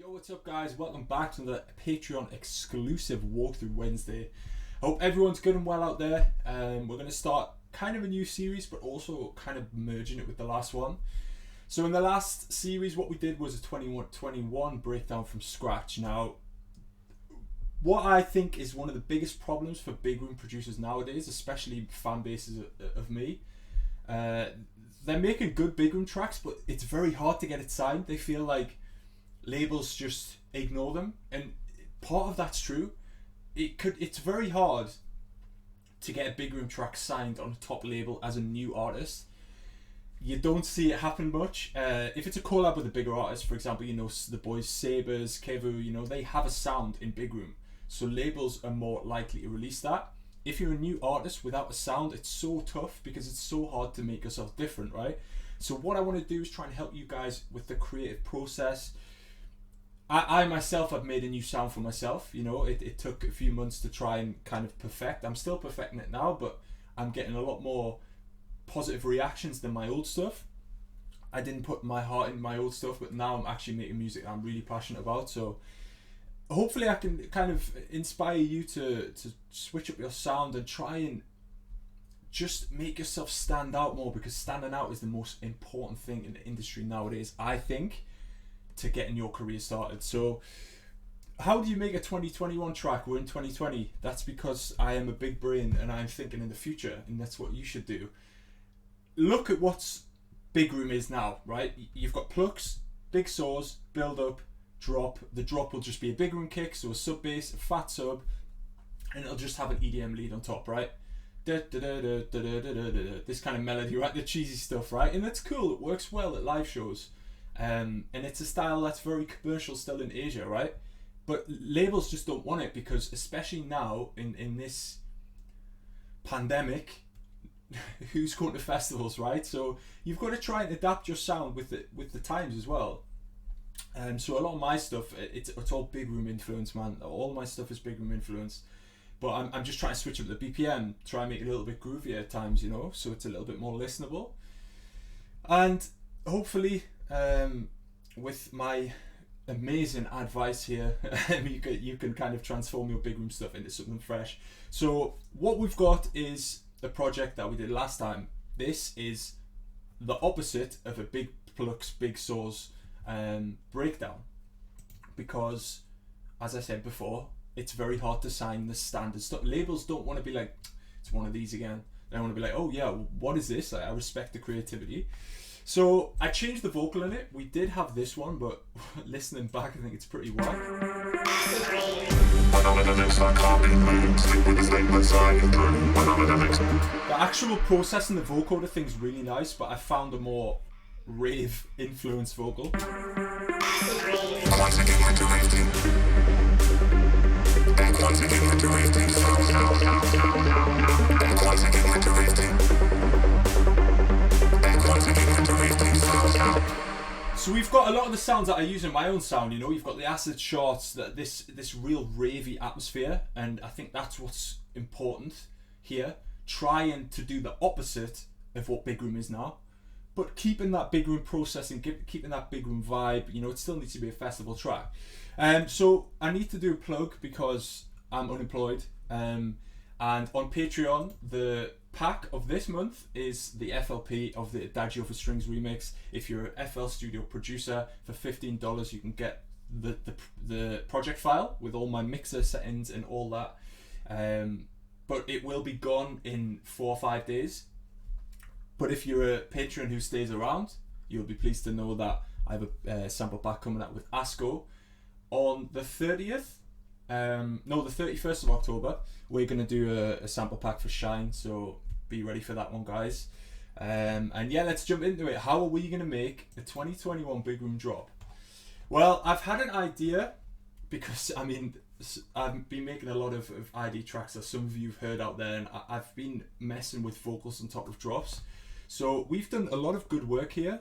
Yo, what's up guys? Welcome back to the Patreon exclusive walkthrough Wednesday. I hope everyone's good and well out there. We're going to start kind of a new series, but also kind of merging it with the last one. So in the last series, what we did was a 21 breakdown from scratch. Now, what I think is one of the biggest problems for big room producers nowadays, especially fan bases of me, they're making good big room tracks, but it's very hard to get it signed. They feel like labels just ignore them, and part of that's true. It's very hard to get a big room track signed on a top label as a new artist. You don't see it happen much. If it's a collab with a bigger artist, for example, you know, the boys Sabers, Kevu, you know, they have a sound in big room, so labels are more likely to release that. If you're a new artist without a sound, it's so tough because it's so hard to make yourself different, right? So what I want to do is try and help you guys with the creative process. I myself have made a new sound for myself. You know, it took a few months to try and kind of perfect. I'm still perfecting it now, but I'm getting a lot more positive reactions than my old stuff. I didn't put my heart in my old stuff, but now I'm actually making music I'm really passionate about. So hopefully I can kind of inspire you to switch up your sound and try and just make yourself stand out more, because standing out is the most important thing in the industry nowadays, I think, to getting your career started. So how do you make a 2021 track? We're in 2020. That's because I am a big brain and I'm thinking in the future, and that's what you should do. Look at what's big room is now, right? You've got plucks, big saws, build up, drop. The drop will just be a big room kick, so a sub bass, a fat sub, and it'll just have an EDM lead on top, right? This kind of melody, right? The cheesy stuff, right? And that's cool. It works well at live shows. And it's a style that's very commercial still in Asia, right? But labels just don't want it, because especially now in this pandemic, who's going to festivals, right? So you've got to try and adapt your sound with the times as well. So a lot of my stuff, it's all big room influence, man. All my stuff is big room influence. But I'm just trying to switch up the BPM, try and make it a little bit groovier at times, you know, so it's a little bit more listenable. And hopefully, with my amazing advice here, you can kind of transform your big room stuff into something fresh. So what we've got is the project that we did last time. This is the opposite of a big plucks, big saws breakdown, because, as I said before, it's very hard to sign the standard stuff. Labels don't want to be like, it's one of these again. They want to be like, oh yeah, what is this? I respect the creativity. So I changed the vocal in it. We did have this one, but listening back, I think it's pretty whack. The actual processing the vocoder thing's really nice, but I found a more rave influenced vocal. So we've got a lot of the sounds that I use in my own sound, you know, you've got the acid shots, this real ravey atmosphere, and I think that's what's important here. Trying to do the opposite of what big room is now, but keeping that big room processing, keeping that big room vibe, you know, it still needs to be a festival track. So I need to do a plug because I'm unemployed, and on Patreon, the pack of this month is the FLP of the Adagio for Strings remix. If you're an FL Studio producer, for $15 you can get the project file with all my mixer settings and all that, but it will be gone in 4 or 5 days. But if you're a patron who stays around, you'll be pleased to know that I have a sample pack coming out with ASCO on the 30th. No, the 31st of October. We're going to do a sample pack for Shine, so be ready for that one, guys. And yeah, let's jump into it. How are we going to make a 2021 big room drop? Well, I've had an idea, because I mean, I've been making a lot of ID tracks that some of you have heard out there, and I've been messing with vocals on top of drops. So we've done a lot of good work here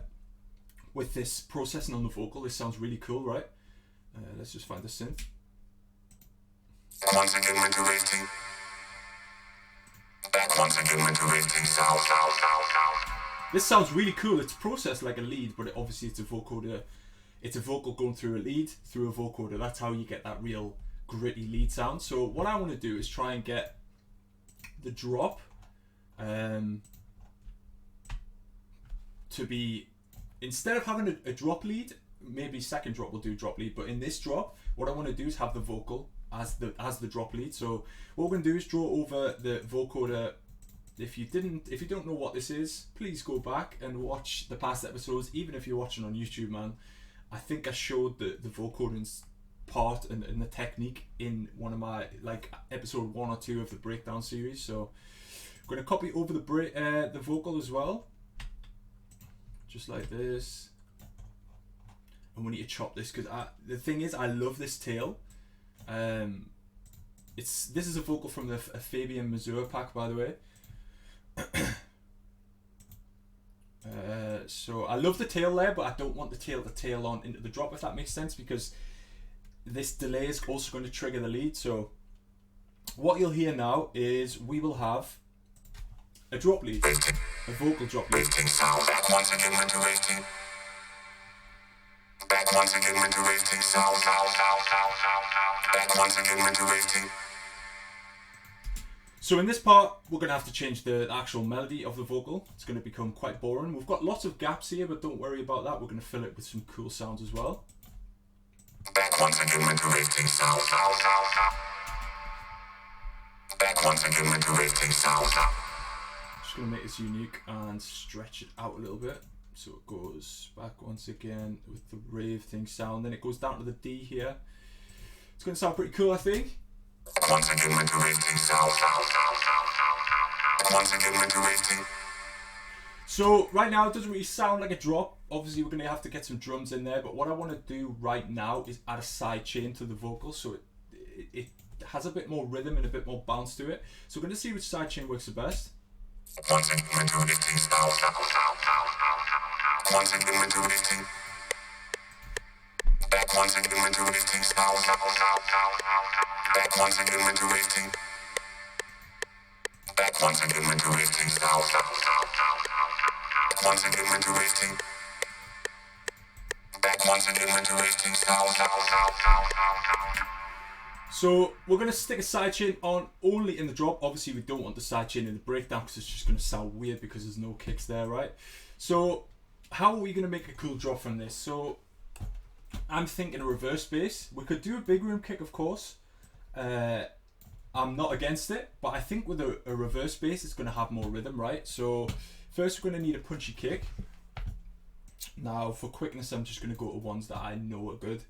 with this processing on the vocal. This sounds really cool, right? Let's just find the synth. Once again, winter once again, winter This sounds really cool. It's processed like a lead, but obviously it's a vocoder it's a vocal going through a lead, through a vocoder. That's how you get that real gritty lead sound. So what I want to do is try and get the drop to be, instead of having a drop lead, maybe second drop will do drop lead, but in this drop, what I want to do is have the vocal as the drop lead. So what we're going to do is draw over the vocoder. If you don't know what this is, please go back and watch the past episodes. Even if you're watching on YouTube, man, I think I showed the vocoding part and the technique in one of my, like, episode 1 or 2 of the breakdown series. So I'm going to copy over the vocal as well, just like this. And we need to chop this because the thing is, I love this tail. This is a vocal from the Fabian Mazur pack, by the way. So I love the tail there, but I don't want the tail to tail on into the drop, if that makes sense, because this delay is also going to trigger the lead. So what you'll hear now is we will have a drop lead, a vocal drop lead. Back once again into waiting. Back once again into waiting. Back once again into waiting. So in this part, we're going to have to change the actual melody of the vocal. It's going to become quite boring. We've got lots of gaps here, but don't worry about that. We're going to fill it with some cool sounds as well. Back once again into waiting. Back once again into waiting. Just going to make this unique and stretch it out a little bit. So it goes back once again with the rave thing sound. Then it goes down to the D here. It's going to sound pretty cool, I think. Once again into waiting. Once again into waiting. So right now it doesn't really sound like a drop. Obviously we're going to have to get some drums in there, but what I want to do right now is add a side chain to the vocal so it has a bit more rhythm and a bit more bounce to it. So we're going to see which side chain works the best. Once again into waiting. Once again into waiting. Back once again into waiting. Back once again into waiting. Back once again into waiting. Once again into waiting. Back once again into waiting. So we're going to stick a sidechain on only in the drop. Obviously we don't want the sidechain in the breakdown because it's just going to sound weird because there's no kicks there, right? So how are we going to make a cool drop from this? So I'm thinking a reverse bass. We could do a big room kick, of course. I'm not against it, but I think with a reverse bass it's going to have more rhythm, right? So first we're going to need a punchy kick. Now for quickness I'm just going to go to ones that I know are good.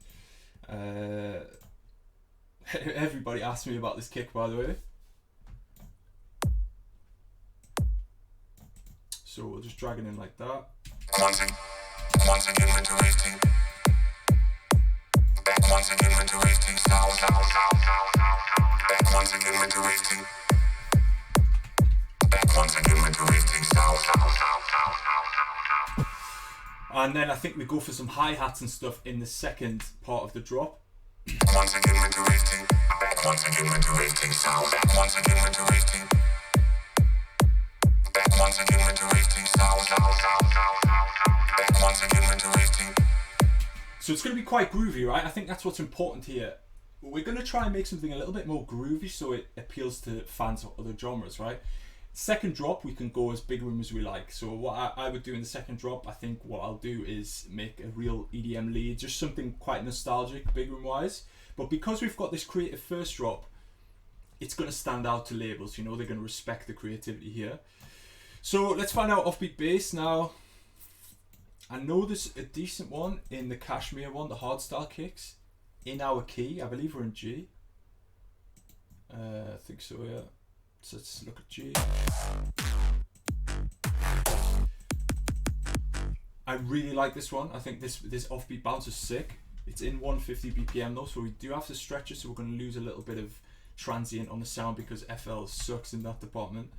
Everybody asked me about this kick, by the way. So we'll just drag it in like that. Once again into waiting. Back once again into waiting. Back once again into waiting. Back once again into waiting. And then I think we go for some hi-hats and stuff in the second part of the drop. Once again into waiting. Back once again into waiting. Back once again into waiting. Back once again into waiting. Back once again into waiting. So it's going to be quite groovy, right? I think that's what's important here. We're going to try and make something a little bit more groovy so it appeals to fans of other genres, right? Second drop, we can go as big room as we like. So what I would do in the second drop, I think what I'll do is make a real EDM lead, just something quite nostalgic, big room wise. But because we've got this creative first drop, it's going to stand out to labels, you know, they're going to respect the creativity here. So let's find out offbeat bass. Now, I know there's a decent one in the Kashmir one, the hardstyle kicks, in our key. I believe we're in G. I think so, yeah. So let's look at G. I really like this one. I think this offbeat bounce is sick. It's in 150 BPM though, so we do have to stretch it, so we're going to lose a little bit of transient on the sound because FL sucks in that department.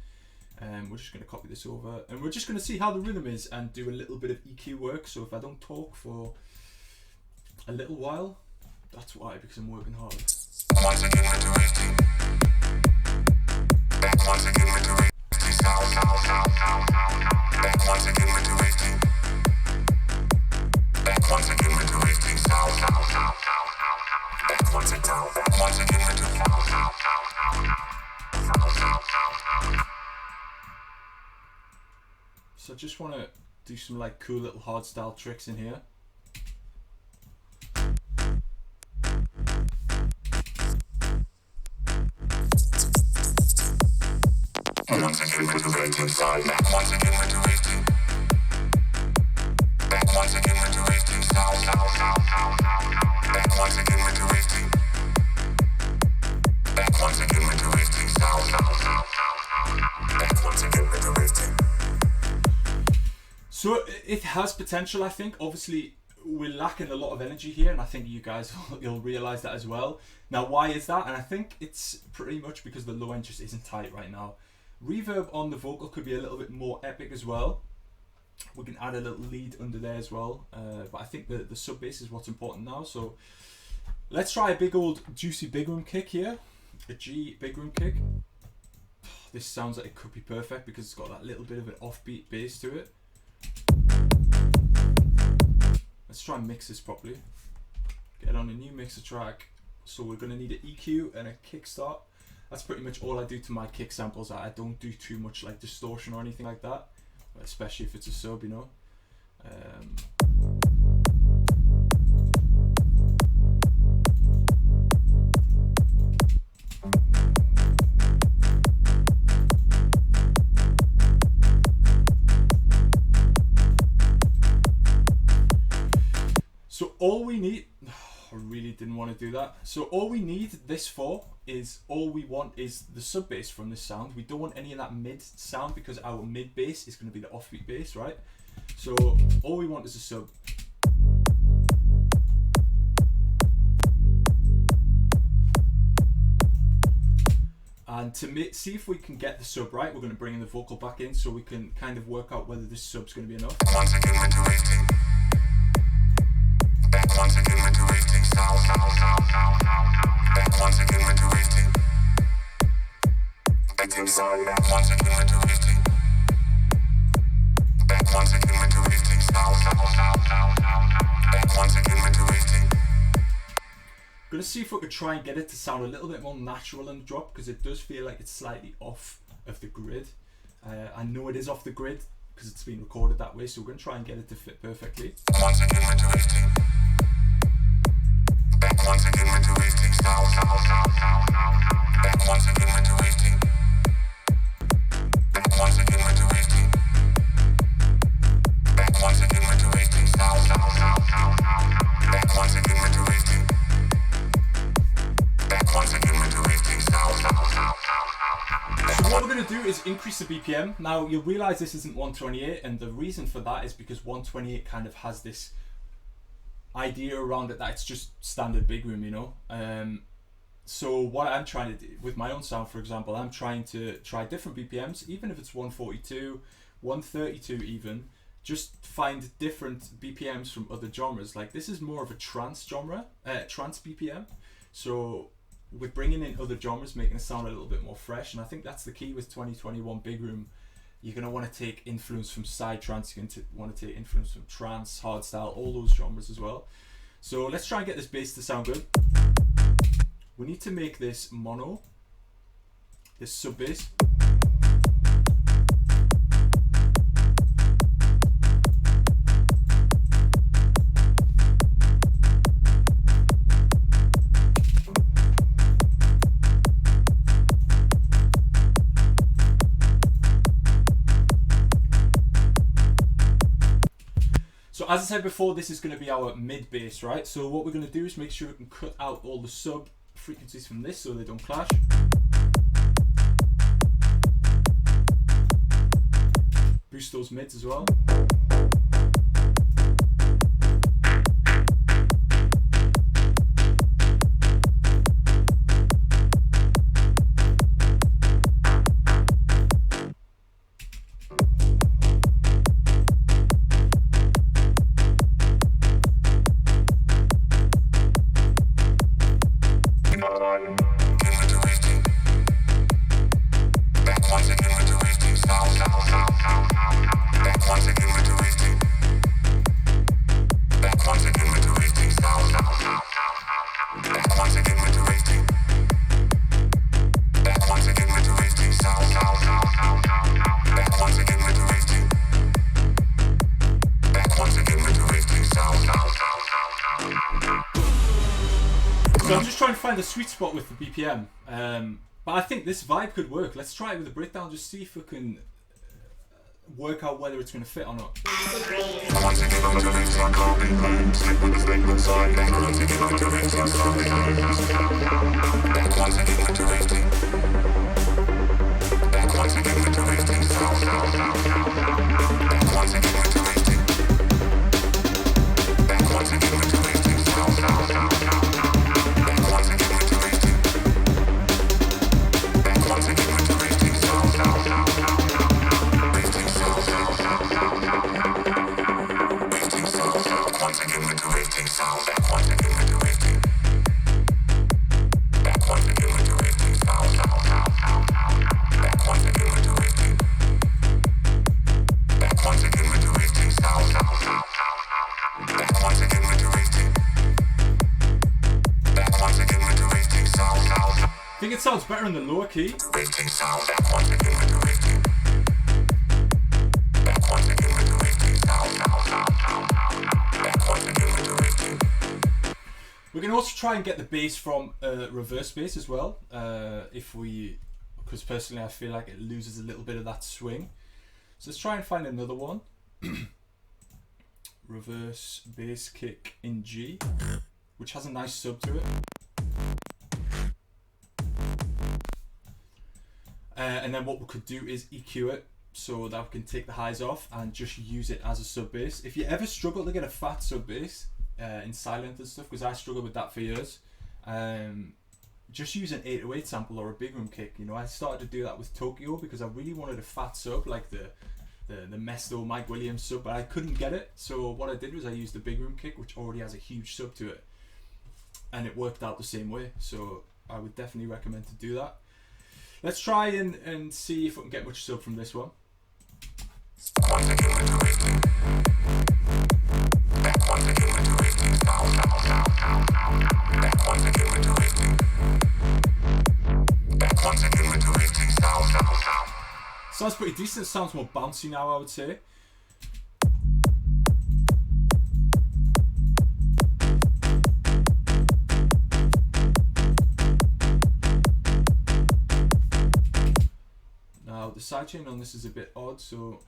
We're just going to copy this over and we're just going to see how the rhythm is and do a little bit of EQ work. So if I don't talk for a little while, that's why, because I'm working hard. Once again into waiting. Back once again into waiting. Back once again into waiting. Back once again into waiting. just want to do some like cool little hardstyle tricks in here. Once again with the rating side, back once again with the rating. Back once again with the rating sound. Back once again with the rating. Back once again with the rating sound. Back once again with the rating. So it has potential, I think. Obviously, we're lacking a lot of energy here, and I think you guys you'll realize that as well. Now, why is that? And I think it's pretty much because the low end just isn't tight right now. Reverb on the vocal could be a little bit more epic as well. We can add a little lead under there as well, but I think the sub bass is what's important now. So let's try a big old juicy big room kick here, a G big room kick. This sounds like it could be perfect because it's got that little bit of an offbeat bass to it. Let's try and mix this properly. Get on a new mixer track. So we're going to need an EQ and a kickstart. That's pretty much all I do to my kick samples. I don't do too much like distortion or anything like that, especially if it's a sub, you know. So all we need, I really didn't want to do that. So all we need this for is, all we want is the sub bass from this sound. We don't want any of that mid sound because our mid bass is going to be the offbeat bass, right? So all we want is a sub. And to see if we can get the sub right, we're going to bring in the vocal back in so we can kind of work out whether this sub's going to be enough. Once again with the rating. Back once again with the rating sound. Back once again with the rating. Rating sound. Back once again with the rating. Back once again with the rating sound. Back once again with the rating. I'm going to see if we could try and get it to sound a little bit more natural in the drop, because it does feel like it's slightly off of the grid. I know it is off the grid because it's been recorded that way, so we're going to try and get it to fit perfectly. Once again with the rating. Back once again with the rating sound. Back once again with the rating. Back once again with the rating. Back once again with the rating sound. Back once again with the rating. Back once again with the rating sound. So what we're going to do is increase the BPM. Now you'll realize this isn't 128, and the reason for that is because 128 kind of has this idea around it that it's just standard big room, you know. So what I'm trying to do with my own sound, for example, I'm trying to try different BPMs, even if it's 142, 132 even, just find different BPMs from other genres. Like this is more of a trance genre, trance BPM. So with bringing in other genres, making it sound a little bit more fresh, and I think that's the key with 2021 big room. You're going to want to take influence from side trance, you're going to want to take influence from trance, hardstyle, all those genres as well. So let's try and get this bass to sound good. We need to make this mono, this sub bass. As I said before, this is going to be our mid bass, right? So what we're going to do is make sure we can cut out all the sub frequencies from this so they don't clash. Boost those mids as well. Back once again with the rating sound. Back once again with the rating. So I'm just trying to find the sweet spot with the BPM. But I think this vibe could work. Let's try it with a breakdown, just see if we can work out whether it's going to fit or not. I think it sounds better in the lower key. We can also try and get the bass from reverse bass as well, because personally I feel like it loses a little bit of that swing. So let's try and find another one. Reverse bass kick in G, which has a nice sub to it. And then what we could do is EQ it so that we can take the highs off and just use it as a sub bass. If you ever struggle to get a fat sub bass in silent and stuff, because I struggled with that for years, just use an 808 sample or a big room kick. You know, I started to do that with Tokyo because I really wanted a fat sub like the Mesto Mike Williams sub, but I couldn't get it. So what I did was I used the big room kick, which already has a huge sub to it, and it worked out the same way. So I would definitely recommend to do that. Let's try and see if we can get much sub from this one. Sounds pretty decent. It sounds more bouncy now, I would say. Now the sidechain on this is a bit odd, so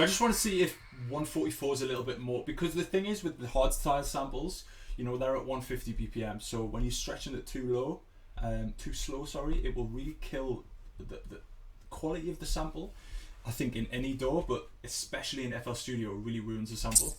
I just want to see if 144 is a little bit more, because the thing is with the hardstyle samples, you know, they're at 150 BPM, so when you're stretching it too slow, it will really kill the quality of the sample. I think in any DAW, but especially in FL Studio, it really ruins the sample.